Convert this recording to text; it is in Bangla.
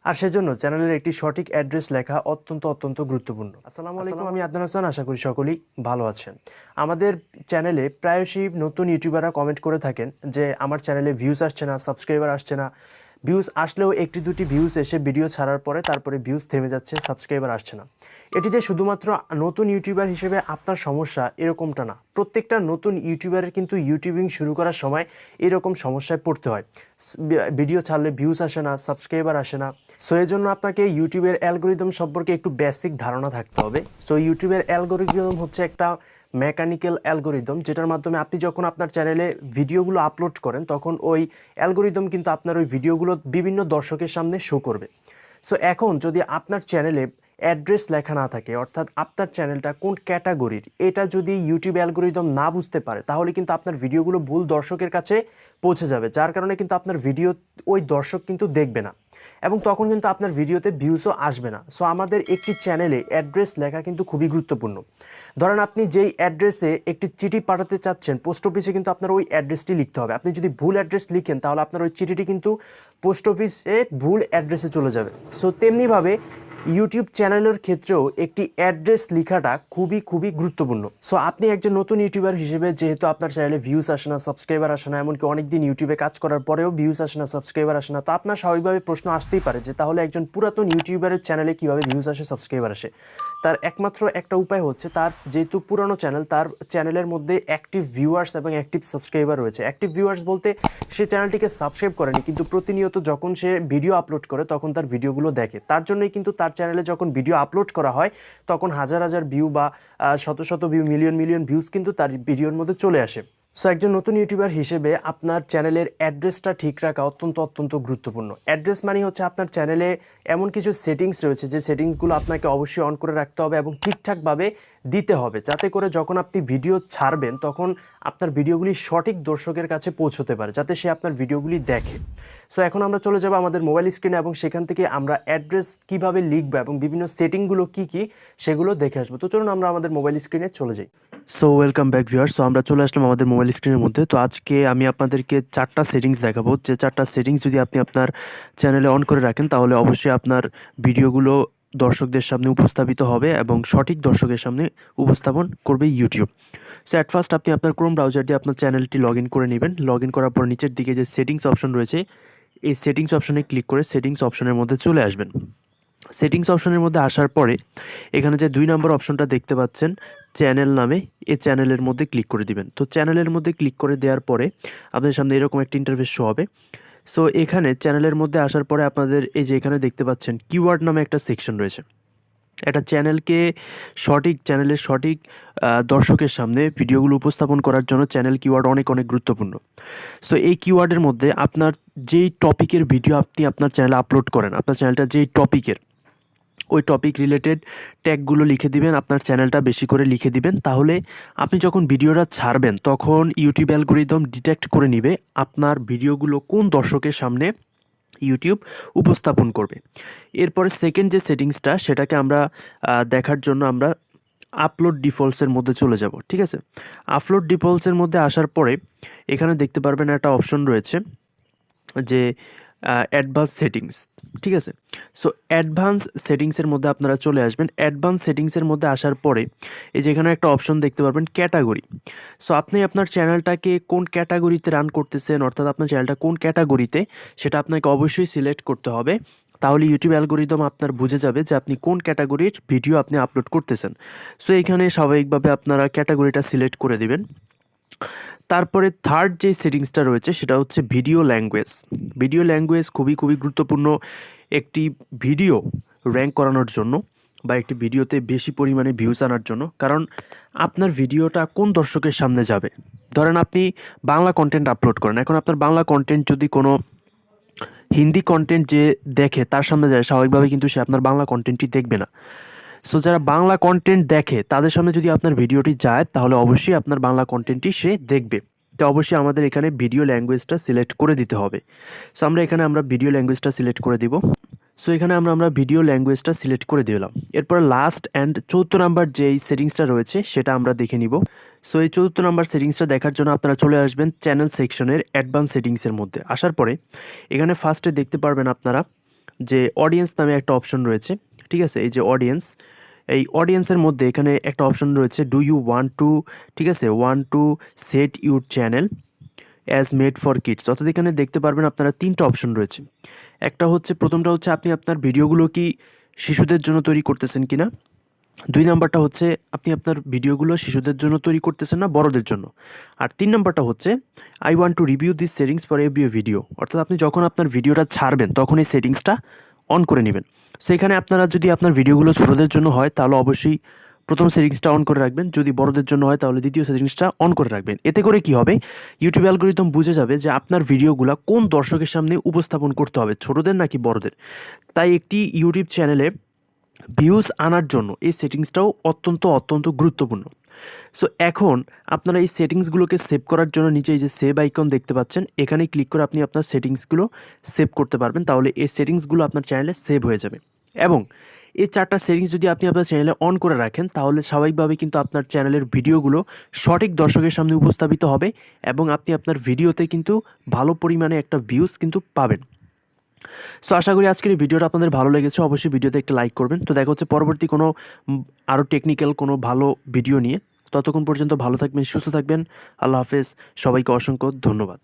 আর সেজন্য চ্যানেলের একটি সঠিক অ্যাড্রেস লেখা অত্যন্ত গুরুত্বপূর্ণ। আসসালামু আলাইকুম, আমি আদনান হাসান। আশা করি সকলেই ভালো আছেন। আমাদের চ্যানেলে প্রায়শই নতুন ইউটিউবাররা কমেন্ট করে থাকেন যে আমার চ্যানেলে ভিউজ আসছে না, সাবস্ক্রাইবার আসছে না। ভিউজ আসলেও একটি দুটি ভিউজ এসে ভিডিও ছাড়ার পরে তারপরে ভিউজ থেমে যাচ্ছে, সাবস্ক্রাইবার আসছে না। এটি যে শুধুমাত্র নতুন ইউটিউবার হিসেবে আপনার সমস্যা এরকমটা না, প্রত্যেকটা নতুন ইউটিউবারের কিন্তু ইউটিউবিং শুরু করার সময় এরকম সমস্যায় পড়তে হয়। ভিডিও ছাড়লে ভিউজ আসে না, সাবস্ক্রাইবার আসে না। সো এই জন্য আপনাকে ইউটিউবের অ্যালগোরিদম সম্পর্কে একটু বেসিক ধারণা থাকতে হবে। সো ইউটিউবের অ্যালগোরিদম হচ্ছে একটা মেকানিক্যাল অ্যালগোরিদম, যেটার মাধ্যমে আপনি যখন আপনার চ্যানেলে ভিডিওগুলো আপলোড করেন তখন ওই অ্যালগোরিদম কিন্তু আপনার ওই ভিডিওগুলো বিভিন্ন দর্শকের সামনে শো করবে। সো এখন যদি আপনার চ্যানেলে অ্যাড্রেস লেখা না থাকে, অর্থাৎ আপনার চ্যানেলটা কোন ক্যাটাগরির, এটা যদি ইউটিউব অ্যালগোরিদম না বুঝতে পারে তাহলে কিন্তু আপনার ভিডিওগুলো ভুল দর্শকের কাছে পৌঁছে যাবে, যার কারণে কিন্তু আপনার ভিডিও ওই দর্শক কিন্তু দেখবে না এবং তখন কিন্তু আপনার ভিডিওতে ভিউসও আসবে না। সো আমাদের একটি চ্যানেলে অ্যাড্রেস লেখা কিন্তু খুবই গুরুত্বপূর্ণ। ধরেন আপনি যেই অ্যাড্রেসে একটি চিঠি পাঠাতে চাচ্ছেন, পোস্ট অফিসে কিন্তু আপনার ওই অ্যাড্রেসটি লিখতে হবে। আপনি যদি ভুল অ্যাড্রেস লিখেন তাহলে আপনার ওই চিঠিটি কিন্তু পোস্ট অফিসে ভুল অ্যাড্রেসে চলে যাবে। সো তেমনিভাবে ইউটিউব চ্যানেলের ক্ষেত্রেও একটি অ্যাড্রেস লেখাটা খুবই গুরুত্বপূর্ণ। সো আপনি একজন নতুন ইউটিউবার হিসেবে যেহেতু আপনার চ্যানেলে ভিউস আসে না, সাবস্ক্রাইবার আসে না, এমনকি অনেকদিন ইউটিউবে কাজ করার পরেও ভিউস আসে না, সাবস্ক্রাইবার আসে না, তো আপনার স্বাভাবিকভাবে প্রশ্ন আসতেই পারে যে তাহলে একজন পুরাতন ইউটিউবারের চ্যানেলে কীভাবে ভিউস আসে, সাবস্ক্রাইবার আসে। তার একমাত্র একটা উপায় হচ্ছে, তার যেহেতু পুরানো চ্যানেল, তার চ্যানেলের মধ্যে অ্যাক্টিভ ভিউয়ার্স এবং অ্যাক্টিভ সাবস্ক্রাইবার রয়েছে। অ্যাক্টিভ ভিউয়ার্স বলতে সে চ্যানেলটিকে সাবস্ক্রাইব করেনি, কিন্তু প্রতিনিয়ত যখন সে ভিডিও আপলোড করে তখন তার ভিডিওগুলো দেখে। তার জন্যই কিন্তু তার চ্যানেলে যখন ভিডিও আপলোড করা হয় তখন হাজার ভিউ বা শত ভিউ, মিলিয়ন ভিউজ কিন্তু তার ভিডিওর মধ্যে চলে আসে। সো একজন নতুন ইউটিউবার হিসেবে আপনার চ্যানেলের অ্যাড্রেসটা ঠিক রাখা অত্যন্ত গুরুত্বপূর্ণ। অ্যাড্রেস মানে হচ্ছে আপনার চ্যানেলে এমন কিছু সেটিংস রয়েছে যে সেটিংসগুলো আপনাকে অবশ্যই অন করে রাখতে হবে এবং ঠিকঠাকভাবে দিতে হবে, যাতে করে যখন আপনি ভিডিও ছাড়বেন তখন আপনার ভিডিওগুলি সঠিক দর্শকের কাছে পৌঁছতে পারে, যাতে সে আপনার ভিডিওগুলি দেখে। সো এখন আমরা চলে যাব আমাদের মোবাইল স্ক্রিনে এবং সেখান থেকে আমরা অ্যাড্রেস কিভাবে লিখবো এবং বিভিন্ন সেটিংগুলো কি সেগুলো দেখে আসবো। তো চলুন আমরা আমাদের মোবাইল স্ক্রিনে চলে যাই। So welcome back viewers. So আমরা চলে আসলাম আমাদের মোবাইল স্ক্রিনের মধ্যে। তো আজকে আমি আপনাদেরকে 4টা সেটিংস দেখাবো, যে 4টা সেটিংস যদি আপনি আপনার চ্যানেলে অন করে রাখেন তাহলে অবশ্যই আপনার ভিডিওগুলো দর্শকদের সামনে উপস্থাপিত হবে এবং সঠিক দর্শকের সামনে উপস্থাপন করবে ইউটিউব। সো অ্যাট ফার্স্ট আপনি আপনার ক্রোম ব্রাউজার দিয়ে আপনার চ্যানেলটি লগ ইন করে নেবেন। লগ ইন করার পর নিচের দিকে যে সেটিংস অপশন রয়েছে, এই সেটিংস অপশনে ক্লিক করে সেটিংস অপশনের মধ্যে চলে আসবেন। সেটিংস অপশনের মধ্যে আসার পরে এখানে যে 2 নম্বর অপশনটা দেখতে পাচ্ছেন চ্যানেল নামে, এই চ্যানেলের মধ্যে ক্লিক করে দিবেন। তো চ্যানেলের মধ্যে ক্লিক করে দেওয়ার পরে আপনাদের সামনে এরকম একটা ইন্টারফেস শো হবে। সো এখানে চ্যানেলের মধ্যে আসার পরে আপনাদের এই যে এখানে দেখতে পাচ্ছেন কিওয়ার্ড নামে একটা সেকশন রয়েছে। একটা চ্যানেলের সঠিক দর্শকের সামনে ভিডিওগুলো উপস্থাপন করার জন্য চ্যানেল কিওয়ার্ড অনেক গুরুত্বপূর্ণ। সো এই কিওয়ার্ডের মধ্যে আপনার যেই টপিকের ভিডিও আপনি আপনার চ্যানেলে আপলোড করেন, আপনার চ্যানেলটা যেই টপিকের, ওই টপিক রিলেটেড ট্যাগগুলো লিখে দিবেন, আপনার চ্যানেলটা বেশি করে লিখে দিবেন। তাহলে আপনি যখন ভিডিওটা ছাড়বেন তখন ইউটিউব অ্যালগোরিদম ডিটেক্ট করে নিবে আপনার ভিডিওগুলো কোন দর্শকের সামনে ইউটিউব উপস্থাপন করবে। এরপরে সেকেন্ড যে সেটিংসটা, সেটাকে আমরা দেখার জন্য আমরা আপলোড ডিফল্টসের মধ্যে চলে যাব। ঠিক আছে, আপলোড ডিফল্টসের মধ্যে আসার পরে এখানে দেখতে পারবেন একটা অপশন রয়েছে যে অ্যাডভান্স সেটিংস। ঠিক আছে, সো অ্যাডভান্স সেটিংসের মধ্যে আপনারা চলে আসবেন। অ্যাডভান্স সেটিংসের মধ্যে আসার পরে এই যে এখানে একটা অপশন দেখতে পারবেন ক্যাটাগরি। সো আপনি আপনার চ্যানেলটাকে কোন ক্যাটাগরিতে রান করতেছেন, অর্থাৎ আপনার চ্যানেলটা কোন ক্যাটাগরিতে, সেটা আপনাকে অবশ্যই সিলেক্ট করতে হবে। তাহলে ইউটিউব অ্যালগোরিদম আপনার বুঝে যাবে যে আপনি কোন ক্যাটাগরির ভিডিও আপনি আপলোড করতেছেন। সো এখানে স্বাভাবিকভাবে আপনারা ক্যাটাগরিটা সিলেক্ট করে দিবেন। তারপরে থার্ড যে সেটিংসটা রয়েছে সেটা হচ্ছে ভিডিও ল্যাঙ্গুয়েজ। ভিডিও ল্যাঙ্গুয়েজ খুবই গুরুত্বপূর্ণ একটি ভিডিও র্যাঙ্ক করানোর জন্য বা একটি ভিডিওতে বেশি পরিমাণে ভিউজ আনার জন্য। কারণ আপনার ভিডিওটা কোন দর্শকের সামনে যাবে, ধরেন আপনি বাংলা কন্টেন্ট আপলোড করেন, এখন আপনার বাংলা কন্টেন্ট যদি কোনো হিন্দি কন্টেন্ট যে দেখে তার সামনে যায়, স্বাভাবিকভাবে কিন্তু সে আপনার বাংলা কন্টেন্টটি দেখবে না। সো যারা বাংলা কন্টেন্ট দেখে তাদের সামনে যদি আপনার ভিডিওটি যায় তাহলে অবশ্যই আপনার বাংলা কন্টেন্টটি সে দেখবে। তো অবশ্যই আমাদের এখানে ভিডিও ল্যাঙ্গুয়েজটা সিলেক্ট করে দিতে হবে। সো আমরা ভিডিও ল্যাঙ্গুয়েজটা সিলেক্ট করে দিব। সো এখানে আমরা ভিডিও ল্যাঙ্গুয়েজটা সিলেক্ট করে দিলাম। এরপর লাস্ট অ্যান্ড 4th নাম্বার যেই সেটিংসটা রয়েছে সেটা আমরা দেখে নিব। সো এই 4th নাম্বার সেটিংসটা দেখার জন্য আপনারা চলে আসবেন চ্যানেল সেকশনের অ্যাডভান্স সেটিংসের মধ্যে। আসার পরে এখানে ফার্স্টে দেখতে পারবেন আপনারা যে অডিয়েন্স নামে একটা অপশন রয়েছে, ঠিক আছে, এই যে অডিয়েন্স, এই অডিয়েন্সের মধ্যে এখানে একটা অপশন রয়েছে ডু ইউ ওয়ান্ট টু, ঠিক আছে, want to set your channel as made for kids, অর্থাৎ এখানে দেখতে পারবেন আপনারা তিনটা অপশন রয়েছে। একটা হচ্ছে, প্রথমটা হচ্ছে আপনি আপনার ভিডিওগুলো কি শিশুদের জন্য তৈরি করতেছেন কিনা। 2 নাম্বারটা হচ্ছে আপনি আপনার ভিডিওগুলো শিশুদের জন্য তৈরি করতেছেন না বড়দের জন্য। আর 3 নাম্বারটা হচ্ছে I want to review this settings for every video, অর্থাৎ আপনি যখন আপনার ভিডিওটা ছাড়বেন তখন এই সেটিংসটা অন করে নেবেন। সো এখানে আপনারা যদি আপনার ভিডিওগুলো ছোটোদের জন্য হয় তাহলে অবশ্যই প্রথম সেটিংসটা অন করে রাখবেন, যদি বড়দের জন্য হয় তাহলে দ্বিতীয় সেটিংসটা অন করে রাখবেন। এতে করে কি হবে, ইউটিউব অ্যালগরিদম বুঝে যাবে যে আপনার ভিডিওগুলো কোন দর্শকের সামনে উপস্থাপন করতে হবে, ছোটোদের নাকি বড়দের। তাই একটি ইউটিউব চ্যানেলে ভিউজ আনার জন্য এই সেটিংসটাও অত্যন্ত গুরুত্বপূর্ণ। সো এখন আপনারা এই সেটিংসগুলোকে সেভ করার জন্য নিচে এই যে সেভ আইকন দেখতে পাচ্ছেন, এখানে ক্লিক করে আপনি আপনার সেটিংসগুলো সেভ করতে পারবেন। তাহলে এই সেটিংসগুলো আপনার চ্যানেলে সেভ হয়ে যাবে। এবং এই 4টা সেটিংস যদি আপনি আপনার চ্যানেলে অন করে রাখেন তাহলে স্বাভাবিকভাবে কিন্তু আপনার চ্যানেলের ভিডিওগুলো সঠিক দর্শকের সামনে উপস্থাপিত হবে এবং আপনি আপনার ভিডিওতে কিন্তু ভালো পরিমাণে একটা ভিউজ কিন্তু পাবেন। সো আশা করি আজকের এই ভিডিওটা আপনাদের ভালো লেগেছে। অবশ্যই ভিডিওতে একটা লাইক করবেন। তো দেখা হচ্ছে পরবর্তী কোনো আরও টেকনিক্যাল কোনো ভালো ভিডিও নিয়ে। ততক্ষণ পর্যন্ত ভালো থাকবেন, সুস্থ থাকবেন। আল্লাহ হাফেজ। সবাইকে অসংখ্য ধন্যবাদ।